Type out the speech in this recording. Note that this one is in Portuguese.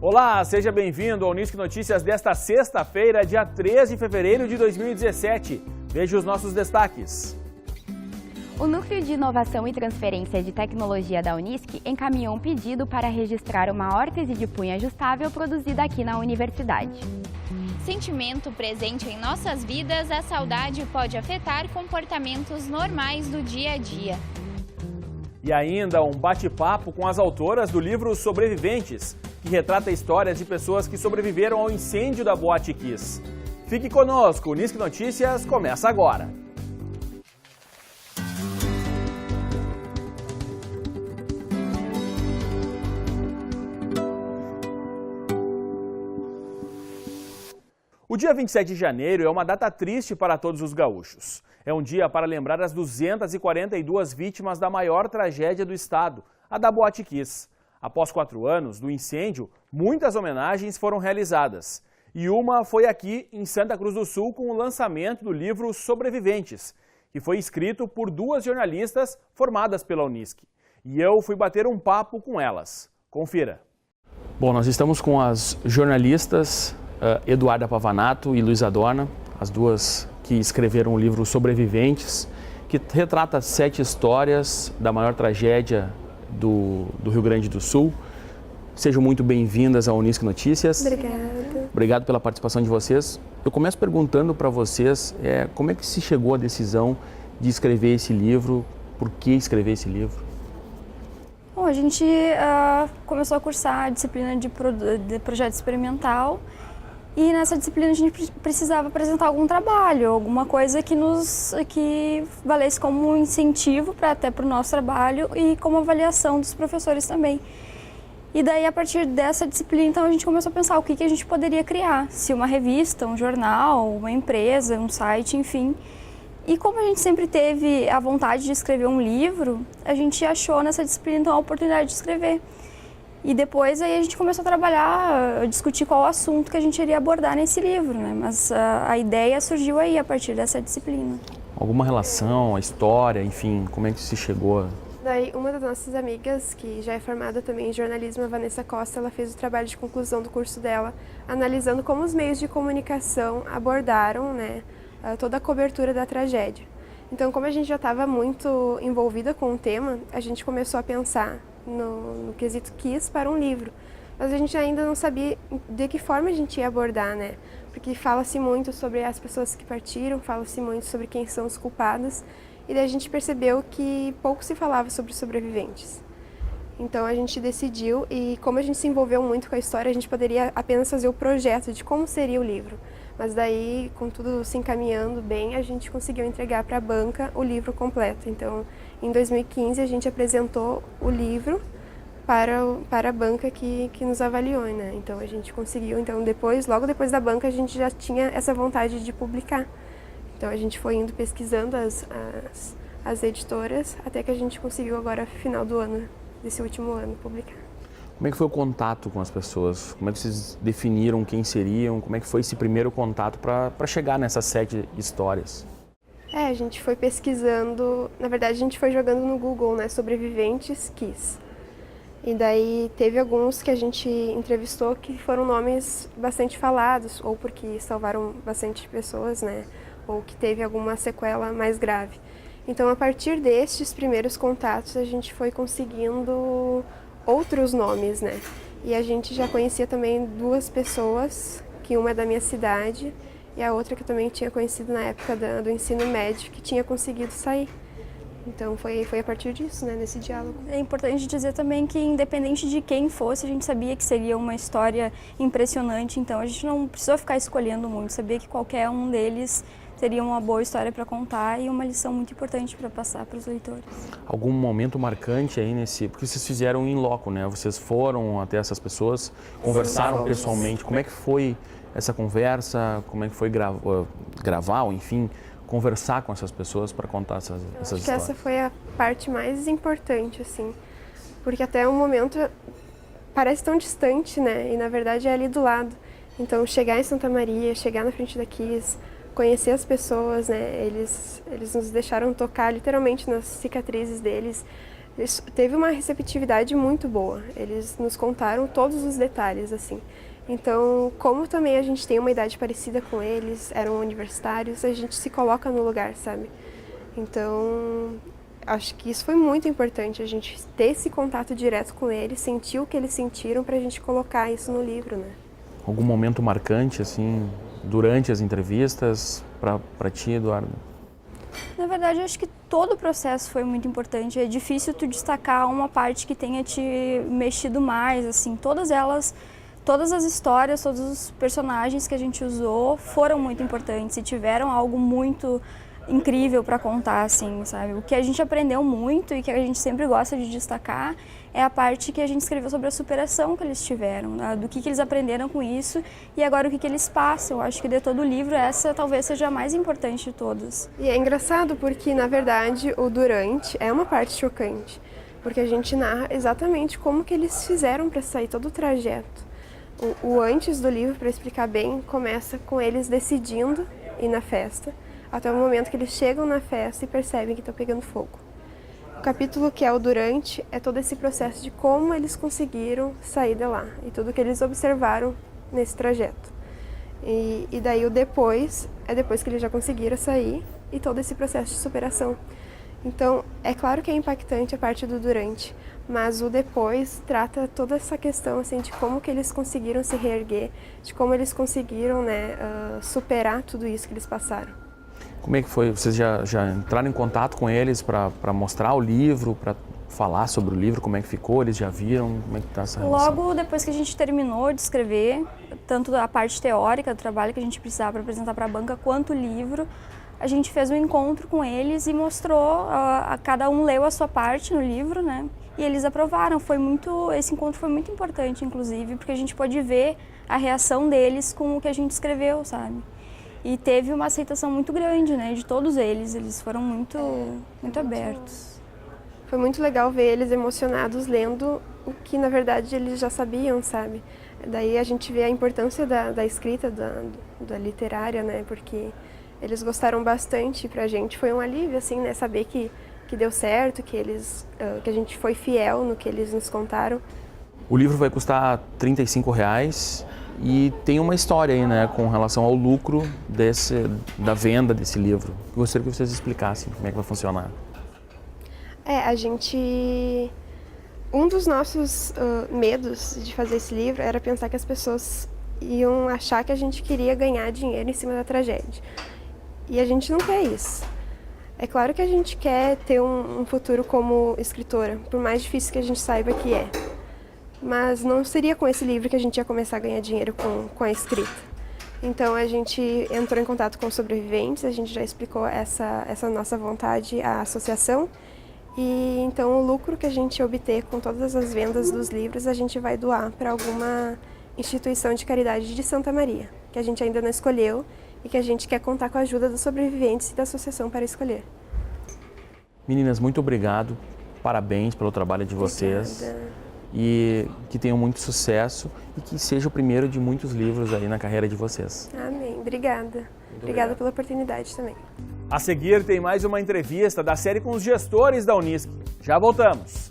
Olá, seja bem-vindo ao Unisc Notícias desta sexta-feira, dia 13 de fevereiro de 2017. Veja os nossos destaques. O Núcleo de Inovação e Transferência de Tecnologia da Unisc encaminhou um pedido para registrar uma órtese de punho ajustável produzida aqui na universidade. Sentimento presente em nossas vidas, a saudade pode afetar comportamentos normais do dia a dia. E ainda um bate-papo com as autoras do livro Sobreviventes, que retrata histórias de pessoas que sobreviveram ao incêndio da Boate Kiss. Fique conosco, o Unisc Notícias começa agora. O dia 27 de janeiro é uma data triste para todos os gaúchos. É um dia para lembrar as 242 vítimas da maior tragédia do estado, a da Boate Kiss. Após 4 anos do incêndio, muitas homenagens foram realizadas. E uma foi aqui em Santa Cruz do Sul com o lançamento do livro Sobreviventes, que foi escrito por 2 jornalistas formadas pela Unisc. E eu fui bater um papo com elas. Confira. Bom, nós estamos com as jornalistas Eduarda Pavanato e Luísa Dorna, as duas que escreveram o livro Sobreviventes, que retrata 7 histórias da maior tragédia do Rio Grande do Sul. Sejam muito bem-vindas ao Unisc Notícias. Obrigada. Obrigado pela participação de vocês. Eu começo perguntando para vocês como é que se chegou à decisão de escrever esse livro, por que escrever esse livro? Bom, a gente começou a cursar a disciplina de projeto experimental. E nessa disciplina a gente precisava apresentar algum trabalho, alguma coisa que valesse como incentivo até para o nosso trabalho e como avaliação dos professores também. E daí, a partir dessa disciplina, então, a gente começou a pensar o que a gente poderia criar. Se uma revista, um jornal, uma empresa, um site, enfim. E como a gente sempre teve a vontade de escrever um livro, a gente achou nessa disciplina então, a oportunidade de escrever. E depois aí a gente começou a trabalhar, a discutir qual o assunto que a gente iria abordar nesse livro, né? Mas a ideia surgiu aí a partir dessa disciplina. Alguma relação, a história, enfim, como é que se chegou? Daí, uma das nossas amigas, que já é formada também em jornalismo, a Vanessa Costa, ela fez o trabalho de conclusão do curso dela, analisando como os meios de comunicação abordaram, né, toda a cobertura da tragédia. Então, como a gente já estava muito envolvida com o tema, a gente começou a pensar no quesito Kiss para um livro. Mas a gente ainda não sabia de que forma a gente ia abordar, né? Porque fala-se muito sobre as pessoas que partiram, fala-se muito sobre quem são os culpados, e daí a gente percebeu que pouco se falava sobre sobreviventes. Então a gente decidiu, e como a gente se envolveu muito com a história, a gente poderia apenas fazer o projeto de como seria o livro. Mas daí, com tudo se encaminhando bem, a gente conseguiu entregar para a banca o livro completo. Então, em 2015, a gente apresentou o livro para a banca que nos avaliou, né? Então, a gente conseguiu. Então, logo depois da banca, a gente já tinha essa vontade de publicar. Então, a gente foi indo pesquisando as editoras, até que a gente conseguiu agora, final do ano, desse último ano, publicar. Como é que foi o contato com as pessoas? Como é que vocês definiram quem seriam? Como é que foi esse primeiro contato para chegar nessas 7 histórias? A gente foi pesquisando, na verdade a gente foi jogando no Google, né, Sobreviventes Kiss. E daí teve alguns que a gente entrevistou que foram nomes bastante falados, ou porque salvaram bastante pessoas, né, ou que teve alguma sequela mais grave. Então, a partir destes primeiros contatos, a gente foi conseguindo outros nomes, né? E a gente já conhecia também 2 pessoas, que uma é da minha cidade e a outra que eu também tinha conhecido na época do ensino médio, que tinha conseguido sair. Então foi a partir disso, né, nesse diálogo. É importante dizer também que independente de quem fosse, a gente sabia que seria uma história impressionante, então a gente não precisou ficar escolhendo muito, sabia que qualquer um deles teria uma boa história para contar e uma lição muito importante para passar para os leitores. Algum momento marcante aí porque vocês fizeram em loco, né? Vocês foram até essas pessoas, conversaram pessoalmente. Como é que foi essa conversa? Como é que foi gravar, ou enfim, conversar com essas pessoas para contar essas histórias? Acho que essa foi a parte mais importante, assim, porque até o momento parece tão distante, né? E na verdade é ali do lado. Então chegar em Santa Maria, chegar na frente da Kiss, conhecer as pessoas, né? Eles nos deixaram tocar literalmente nas cicatrizes deles, Teve uma receptividade muito boa, eles nos contaram todos os detalhes, assim. Então, como também a gente tem uma idade parecida com eles, eram universitários, a gente se coloca no lugar, sabe? Então, acho que isso foi muito importante, a gente ter esse contato direto com eles, sentir o que eles sentiram pra gente colocar isso no livro, né? Algum momento marcante, assim, durante as entrevistas, pra ti, Eduardo? Na verdade, eu acho que todo o processo foi muito importante. É difícil tu destacar uma parte que tenha te mexido mais, assim, todas as histórias, todos os personagens que a gente usou foram muito importantes e tiveram algo muito incrível para contar, assim, sabe? O que a gente aprendeu muito e que a gente sempre gosta de destacar é a parte que a gente escreveu sobre a superação que eles tiveram, né? Do que eles aprenderam com isso e agora o que eles passam. Eu acho que de todo o livro essa talvez seja a mais importante de todas. E é engraçado porque, na verdade, o durante é uma parte chocante, porque a gente narra exatamente como que eles fizeram para sair todo o trajeto. O antes do livro, para explicar bem, começa com eles decidindo ir na festa, até o momento que eles chegam na festa e percebem que estão pegando fogo. O capítulo que é o durante é todo esse processo de como eles conseguiram sair de lá e tudo que eles observaram nesse trajeto. E daí o depois é depois que eles já conseguiram sair e todo esse processo de superação. Então, é claro que é impactante a parte do durante, mas o depois trata toda essa questão assim, de como que eles conseguiram se reerguer, de como eles conseguiram, né, superar tudo isso que eles passaram. Como é que foi? Vocês já entraram em contato com eles para mostrar o livro, para falar sobre o livro, como é que ficou? Eles já viram? Como é que está essa relação? Logo depois que a gente terminou de escrever, tanto a parte teórica do trabalho que a gente precisava para apresentar para a banca, quanto o livro, a gente fez um encontro com eles e mostrou, cada um leu a sua parte no livro, né? E eles aprovaram. Esse encontro foi muito importante, inclusive, porque a gente pôde ver a reação deles com o que a gente escreveu, sabe? E teve uma aceitação muito grande, né, de todos eles foram muito abertos. Foi muito legal ver eles emocionados lendo o que, na verdade, eles já sabiam, sabe? Daí a gente vê a importância da escrita, da literária, né, porque eles gostaram bastante e pra gente foi um alívio, assim, né, saber que deu certo, que a gente foi fiel no que eles nos contaram. O livro vai custar R$35 e tem uma história aí, né, com relação ao lucro da venda desse livro. Eu gostaria que vocês explicassem como é que vai funcionar. Um dos nossos medos de fazer esse livro era pensar que as pessoas iam achar que a gente queria ganhar dinheiro em cima da tragédia. E a gente não quer isso. É claro que a gente quer ter um futuro como escritora, por mais difícil que a gente saiba que é. Mas não seria com esse livro que a gente ia começar a ganhar dinheiro com a escrita. Então a gente entrou em contato com os sobreviventes, a gente já explicou essa nossa vontade à associação. E então o lucro que a gente obter com todas as vendas dos livros, a gente vai doar para alguma instituição de caridade de Santa Maria, que a gente ainda não escolheu e que a gente quer contar com a ajuda dos sobreviventes e da associação para escolher. Meninas, muito obrigado, parabéns pelo trabalho de vocês. Obrigada. E que tenham muito sucesso e que seja o primeiro de muitos livros aí na carreira de vocês. Amém. Obrigada. Obrigada pela oportunidade também. A seguir tem mais uma entrevista da série com os gestores da Unisc. Já voltamos.